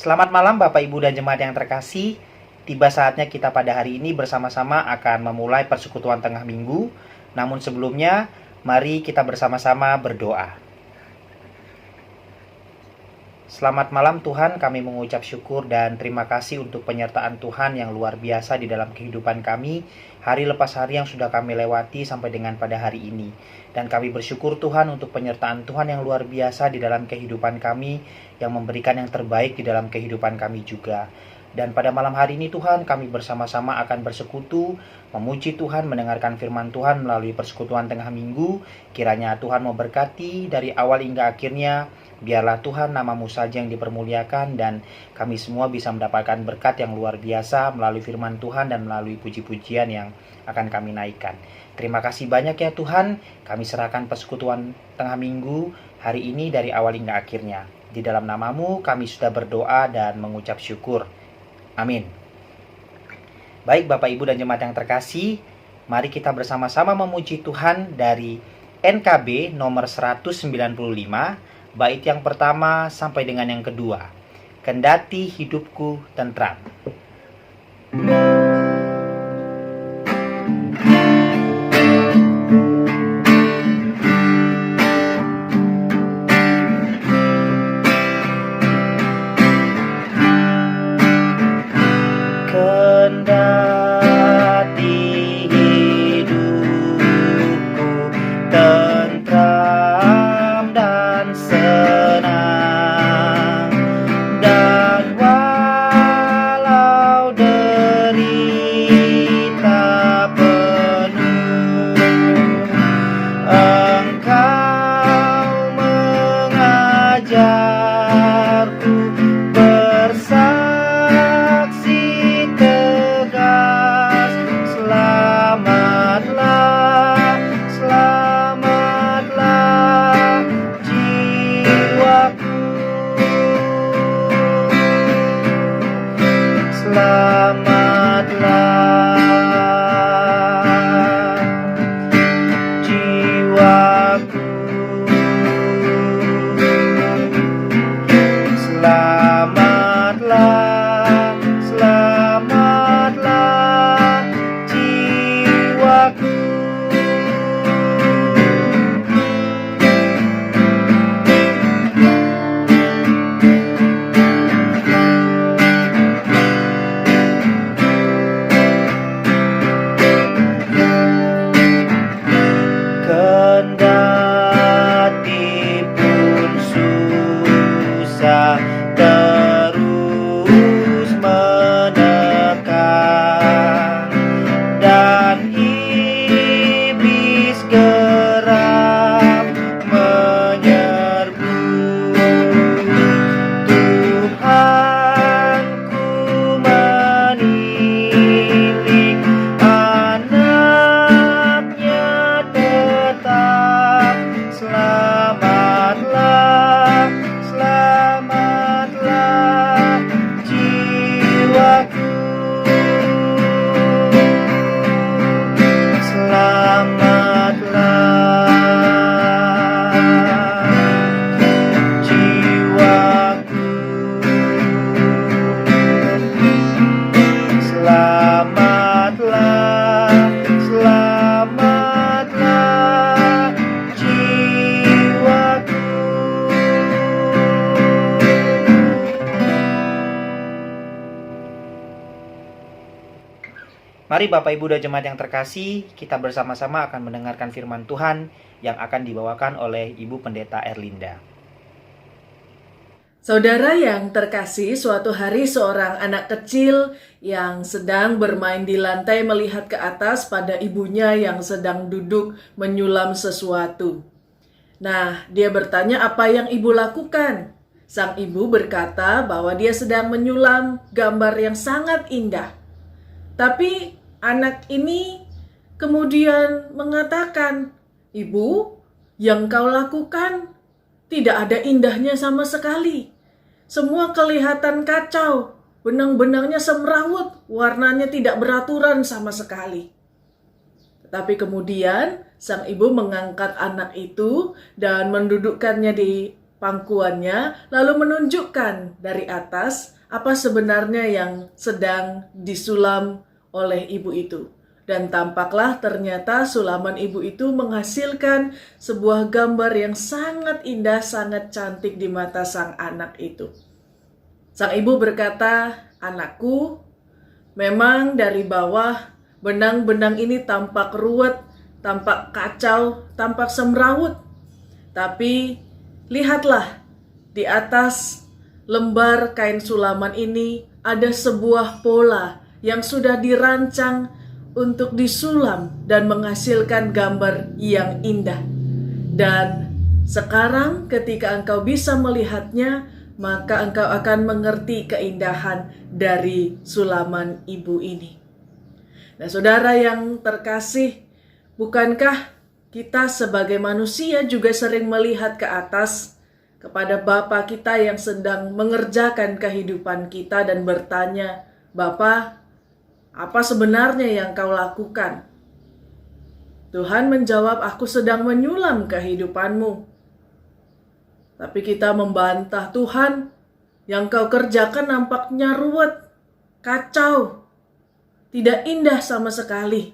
Selamat malam Bapak Ibu dan jemaat yang terkasih. Tiba saatnya kita pada hari ini bersama-sama akan memulai persekutuan tengah minggu. Namun sebelumnya, mari kita bersama-sama berdoa. Selamat malam Tuhan, kami mengucap syukur dan terima kasih untuk penyertaan Tuhan yang luar biasa di dalam kehidupan kami, hari lepas hari yang sudah kami lewati sampai dengan pada hari ini. Dan kami bersyukur Tuhan untuk penyertaan Tuhan yang luar biasa di dalam kehidupan kami, yang memberikan yang terbaik di dalam kehidupan kami juga. Dan pada malam hari ini Tuhan, kami bersama-sama akan bersekutu, memuji Tuhan, mendengarkan firman Tuhan melalui persekutuan tengah minggu. Kiranya Tuhan memberkati dari awal hingga akhirnya. Biarlah Tuhan nama-Mu saja yang dipermuliakan dan kami semua bisa mendapatkan berkat yang luar biasa melalui firman Tuhan dan melalui puji-pujian yang akan kami naikkan. Terima kasih banyak ya Tuhan, kami serahkan persekutuan tengah minggu hari ini dari awal hingga akhirnya. Di dalam nama-Mu kami sudah berdoa dan mengucap syukur. Amin. Baik Bapak Ibu dan jemaat yang terkasih, mari kita bersama-sama memuji Tuhan dari NKB nomor 195, bait yang pertama sampai dengan yang kedua. Kendati hidupku tentram. Kendati hidupku tentram dan senang, dan walau derita penuh, Engkau mengajarku bersaksi tegas. Selamatlah, selamatlah jiwaku. Selamatlah jiwaku. Selamatlah, selamatlah jiwaku. Kendati pun susah terus menekan, dan iblis kerap menyerbu, Tuhan ku menilik anaknya tetap. Selamatlah, selamatlah jiwaku. Selamatlah jiwaku. Selamatlah, selamatlah jiwaku. Mari Bapak Ibu dan jemaat yang terkasih, kita bersama-sama akan mendengarkan firman Tuhan yang akan dibawakan oleh Ibu Pendeta Erlinda. Saudara yang terkasih, suatu hari seorang anak kecil yang sedang bermain di lantai melihat ke atas pada ibunya yang sedang duduk menyulam sesuatu. Nah, dia bertanya apa yang ibu lakukan. Sang ibu berkata bahwa dia sedang menyulam gambar yang sangat indah. Tapi anak ini kemudian mengatakan, "Ibu, yang kau lakukan tidak ada indahnya sama sekali. Semua kelihatan kacau, benang-benangnya semrawut, warnanya tidak beraturan sama sekali." Tapi kemudian sang ibu mengangkat anak itu dan mendudukkannya di pangkuannya, lalu menunjukkan dari atas apa sebenarnya yang sedang disulam oleh ibu itu. Dan tampaklah ternyata sulaman ibu itu menghasilkan sebuah gambar yang sangat indah, sangat cantik di mata sang anak itu. Sang ibu berkata, "Anakku, memang dari bawah benang-benang ini tampak ruwet, tampak kacau, tampak semrawut. Tapi lihatlah, di atas lembar kain sulaman ini ada sebuah pola yang sudah dirancang untuk disulam dan menghasilkan gambar yang indah. Dan sekarang ketika engkau bisa melihatnya, maka engkau akan mengerti keindahan dari sulaman ibu ini." Nah, saudara yang terkasih, bukankah kita sebagai manusia juga sering melihat ke atas kepada Bapa kita yang sedang mengerjakan kehidupan kita dan bertanya, "Bapa, apa sebenarnya yang kau lakukan?" Tuhan menjawab, "Aku sedang menyulam kehidupanmu." Tapi kita membantah, "Tuhan, yang kau kerjakan nampaknya ruwet, kacau, tidak indah sama sekali.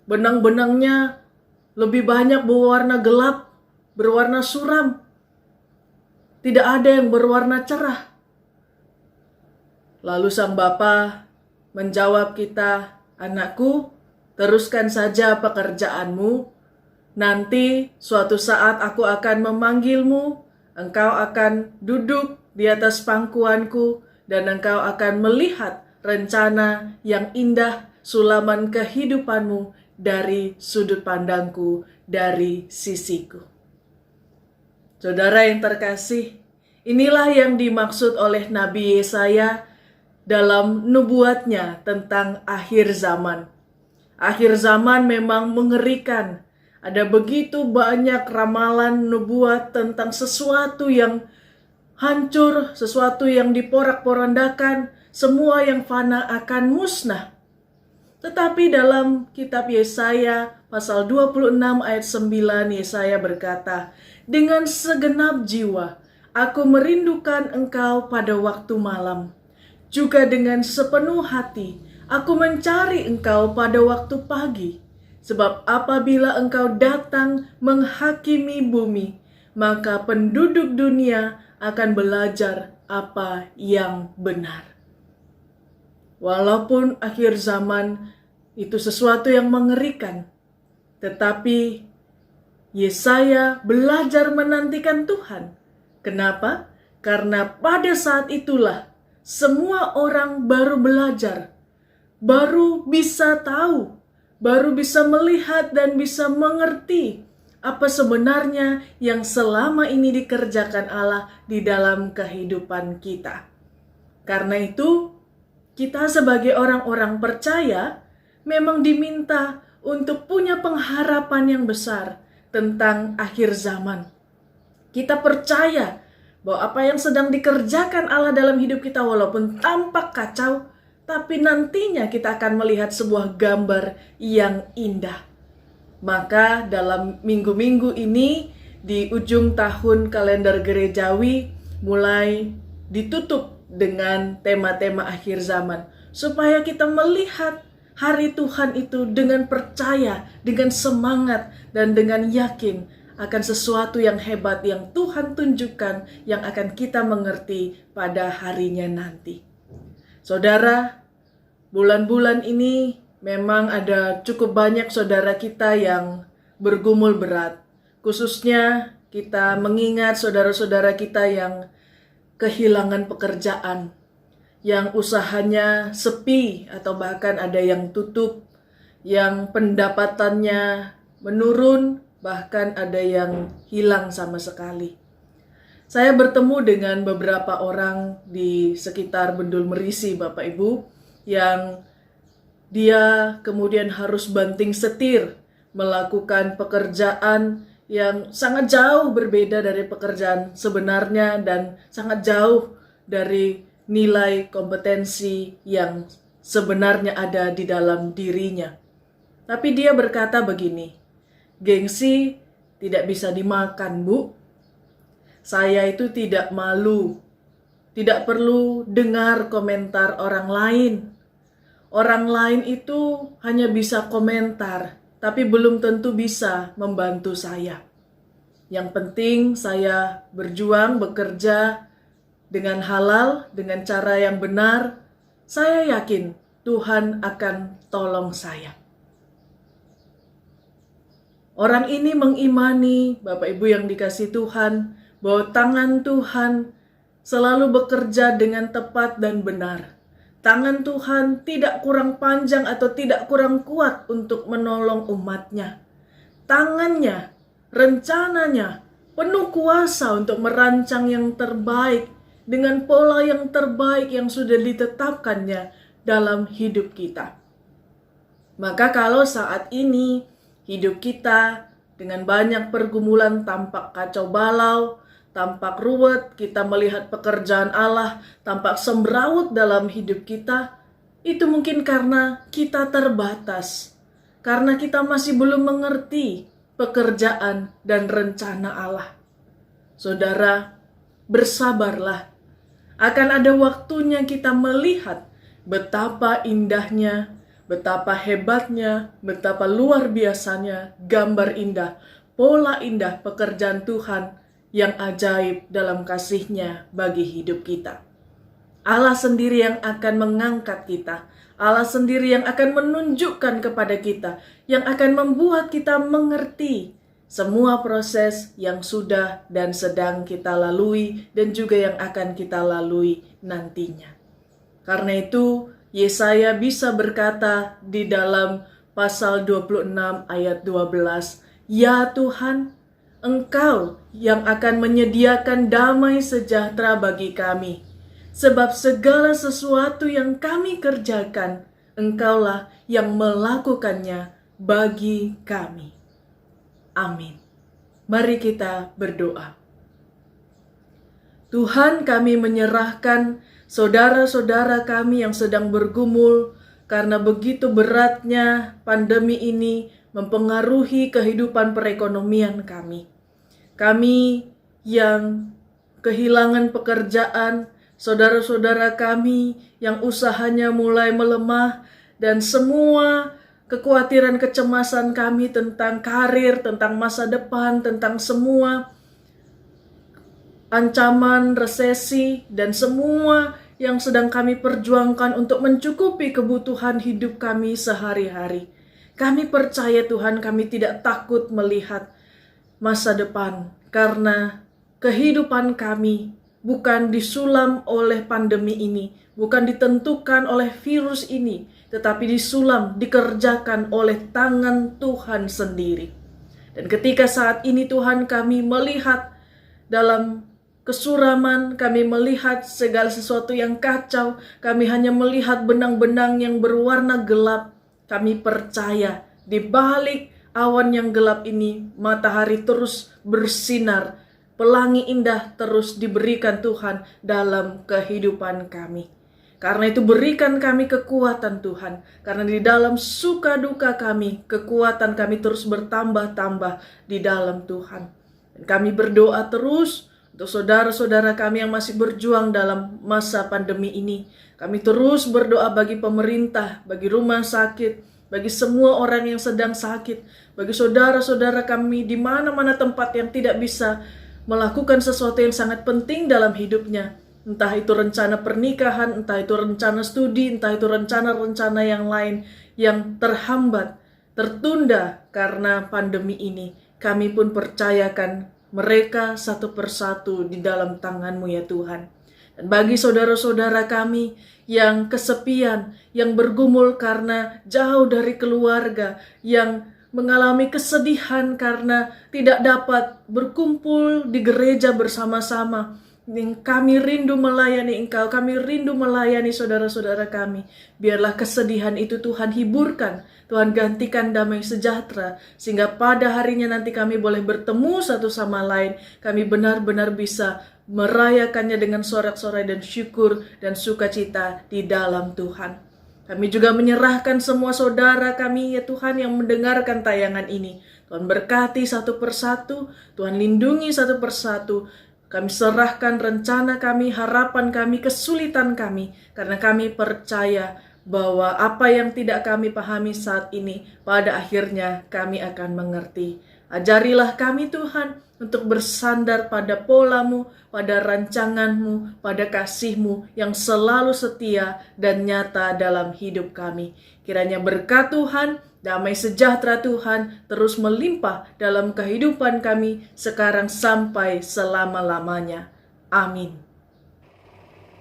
Benang-benangnya lebih banyak berwarna gelap, berwarna suram. Tidak ada yang berwarna cerah." Lalu sang Bapa menjawab kita, "Anakku, teruskan saja pekerjaanmu. Nanti suatu saat aku akan memanggilmu, engkau akan duduk di atas pangkuanku, dan engkau akan melihat rencana yang indah, sulaman kehidupanmu dari sudut pandangku, dari sisiku." Saudara yang terkasih, inilah yang dimaksud oleh Nabi Yesaya dalam nubuatnya tentang akhir zaman. Akhir zaman memang mengerikan. Ada begitu banyak ramalan nubuat tentang sesuatu yang hancur, sesuatu yang diporak-porandakan, semua yang fana akan musnah. Tetapi dalam kitab Yesaya pasal 26 ayat 9, Yesaya berkata, "Dengan segenap jiwa aku merindukan engkau pada waktu malam. Juga dengan sepenuh hati aku mencari engkau pada waktu pagi. Sebab apabila engkau datang menghakimi bumi, maka penduduk dunia akan belajar apa yang benar." Walaupun akhir zaman itu sesuatu yang mengerikan, tetapi Yesaya belajar menantikan Tuhan. Kenapa? Karena pada saat itulah semua orang baru belajar, baru bisa tahu, baru bisa melihat dan bisa mengerti apa sebenarnya yang selama ini dikerjakan Allah di dalam kehidupan kita. Karena itu, kita sebagai orang-orang percaya memang diminta untuk punya pengharapan yang besar tentang akhir zaman. Kita percaya bahwa apa yang sedang dikerjakan Allah dalam hidup kita walaupun tampak kacau, tapi nantinya kita akan melihat sebuah gambar yang indah. Maka dalam minggu-minggu ini di ujung tahun kalender gerejawi mulai ditutup dengan tema-tema akhir zaman, supaya kita melihat hari Tuhan itu dengan percaya, dengan semangat, dan dengan yakin akan sesuatu yang hebat yang Tuhan tunjukkan yang akan kita mengerti pada harinya nanti. Saudara, bulan-bulan ini memang ada cukup banyak saudara kita yang bergumul berat. Khususnya kita mengingat saudara-saudara kita yang kehilangan pekerjaan, yang usahanya sepi atau bahkan ada yang tutup, yang pendapatannya menurun, bahkan ada yang hilang sama sekali. Saya bertemu dengan beberapa orang di sekitar Bendul Merisi, Bapak Ibu, yang dia kemudian harus banting setir melakukan pekerjaan yang sangat jauh berbeda dari pekerjaan sebenarnya dan sangat jauh dari nilai kompetensi yang sebenarnya ada di dalam dirinya. Tapi dia berkata begini, "Gengsi tidak bisa dimakan, Bu. saya itu tidak malu, tidak perlu dengar komentar orang lain. Orang lain itu hanya bisa komentar, tapi belum tentu bisa membantu saya. Yang penting saya berjuang, bekerja dengan halal, dengan cara yang benar. Saya yakin Tuhan akan tolong saya. Orang ini mengimani, Bapak Ibu yang dikasihi Tuhan, bahwa tangan Tuhan selalu bekerja dengan tepat dan benar. Tangan Tuhan tidak kurang panjang atau tidak kurang kuat untuk menolong umatnya. Tangannya, rencananya penuh kuasa untuk merancang yang terbaik dengan pola yang terbaik yang sudah ditetapkannya dalam hidup kita. Maka kalau saat ini hidup kita dengan banyak pergumulan tampak kacau balau, tampak ruwet, kita melihat pekerjaan Allah tampak semrawut dalam hidup kita, itu mungkin karena kita terbatas, karena kita masih belum mengerti pekerjaan dan rencana Allah. Saudara, bersabarlah. Akan ada waktunya kita melihat betapa indahnya, betapa hebatnya, betapa luar biasanya gambar indah, pola indah pekerjaan Tuhan yang ajaib dalam kasih-Nya bagi hidup kita. Allah sendiri yang akan mengangkat kita. Allah sendiri yang akan menunjukkan kepada kita, yang akan membuat kita mengerti semua proses yang sudah dan sedang kita lalui dan juga yang akan kita lalui nantinya. Karena itu, Yesaya bisa berkata di dalam pasal 26 ayat 12, "Ya Tuhan, Engkau yang akan menyediakan damai sejahtera bagi kami. Sebab segala sesuatu yang kami kerjakan, Engkaulah yang melakukannya bagi kami." Amin. Mari kita berdoa. Tuhan, kami menyerahkan saudara-saudara kami yang sedang bergumul karena begitu beratnya pandemi ini mempengaruhi kehidupan perekonomian kami. Kami yang kehilangan pekerjaan, saudara-saudara kami yang usahanya mulai melemah, dan semua kekhawatiran kecemasan kami tentang karir, tentang masa depan, tentang semua ancaman resesi, dan semua yang sedang kami perjuangkan untuk mencukupi kebutuhan hidup kami sehari-hari. Kami percaya Tuhan, kami tidak takut melihat masa depan, karena kehidupan kami bukan disulam oleh pandemi ini, bukan ditentukan oleh virus ini, tetapi disulam, dikerjakan oleh tangan Tuhan sendiri. Dan ketika saat ini Tuhan, kami melihat dalam kesuraman, kami melihat segala sesuatu yang kacau, kami hanya melihat benang-benang yang berwarna gelap, kami percaya di balik awan yang gelap ini, matahari terus bersinar, pelangi indah terus diberikan Tuhan dalam kehidupan kami. Karena itu berikan kami kekuatan Tuhan, karena di dalam suka duka kami, kekuatan kami terus bertambah-tambah di dalam Tuhan. Dan kami berdoa terus untuk saudara-saudara kami yang masih berjuang dalam masa pandemi ini. Kami terus berdoa bagi pemerintah, bagi rumah sakit, bagi semua orang yang sedang sakit, bagi saudara-saudara kami di mana-mana tempat yang tidak bisa melakukan sesuatu yang sangat penting dalam hidupnya. Entah itu rencana pernikahan, entah itu rencana studi, entah itu rencana-rencana yang lain yang terhambat, tertunda karena pandemi ini. Kami pun percayakan mereka satu persatu di dalam tangan-Mu ya Tuhan. Dan bagi saudara-saudara kami yang kesepian, yang bergumul karena jauh dari keluarga, yang mengalami kesedihan karena tidak dapat berkumpul di gereja bersama-sama, kami rindu melayani Engkau, kami rindu melayani saudara-saudara kami. Biarlah kesedihan itu Tuhan hiburkan, Tuhan gantikan damai sejahtera, sehingga pada harinya nanti kami boleh bertemu satu sama lain. Kami benar-benar bisa merayakannya dengan sorak-sorai dan syukur dan sukacita di dalam Tuhan. Kami juga menyerahkan semua saudara kami ya Tuhan yang mendengarkan tayangan ini. Tuhan berkati satu persatu, Tuhan lindungi satu persatu. Kami serahkan rencana kami, harapan kami, kesulitan kami, karena kami percaya bahwa apa yang tidak kami pahami saat ini, pada akhirnya kami akan mengerti. Ajarilah kami Tuhan untuk bersandar pada pola-Mu, pada rancangan-Mu, pada kasih-Mu yang selalu setia dan nyata dalam hidup kami. Kiranya berkat Tuhan, damai sejahtera Tuhan terus melimpah dalam kehidupan kami sekarang sampai selama-lamanya. Amin.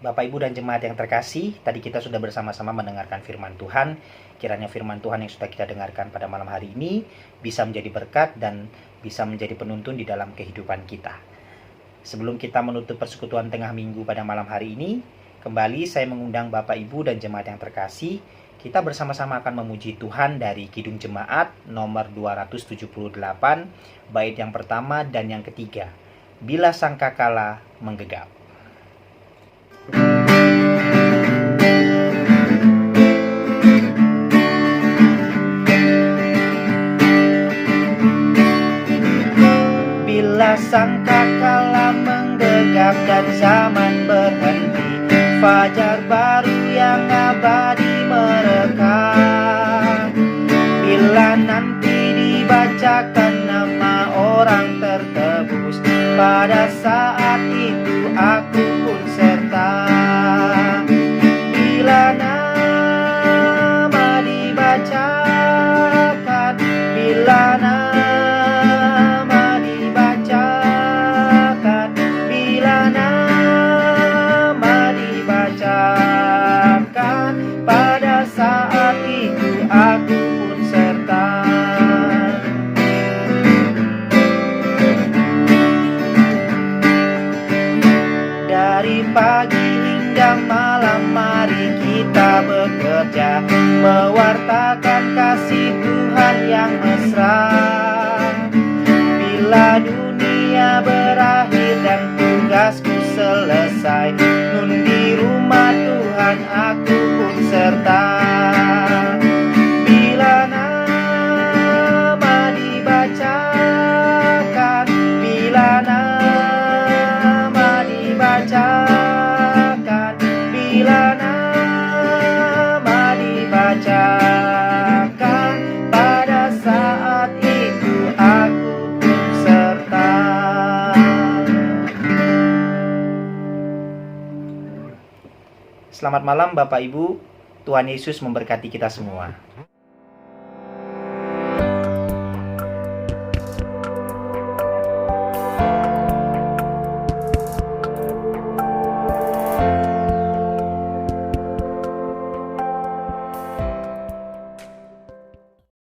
Bapak, Ibu, dan jemaat yang terkasih, tadi kita sudah bersama-sama mendengarkan firman Tuhan. Kiranya firman Tuhan yang sudah kita dengarkan pada malam hari ini bisa menjadi berkat dan bisa menjadi penuntun di dalam kehidupan kita. Sebelum kita menutup persekutuan tengah minggu pada malam hari ini, kembali saya mengundang Bapak, Ibu, dan jemaat yang terkasih, kita bersama-sama akan memuji Tuhan dari Kidung Jemaat nomor 278, bait yang pertama dan yang ketiga. Bila sangkakala menggegap. Bila sangkakala menggegap dan zaman berhenti, fajar baru yang abadi merekam. Bila nanti dibacakan nama orang tertebus, pada saat itu aku pun serta. Bila nama dibacakan, bila nama dibacakan, bila nama dibacakan, pada saat itu aku pun serta. Dari pagi hingga malam mari kita bekerja, mewartakan kasih Tuhan yang mesra. Bila dunia berakhir dan tugasku selesai, nun di rumah Tuhan aku pun serta. Bila nama dibacakan, bila nama dibacakan, bila nama dibacakan, pada saat itu aku pun serta. Selamat malam Bapak Ibu, Tuhan Yesus memberkati kita semua.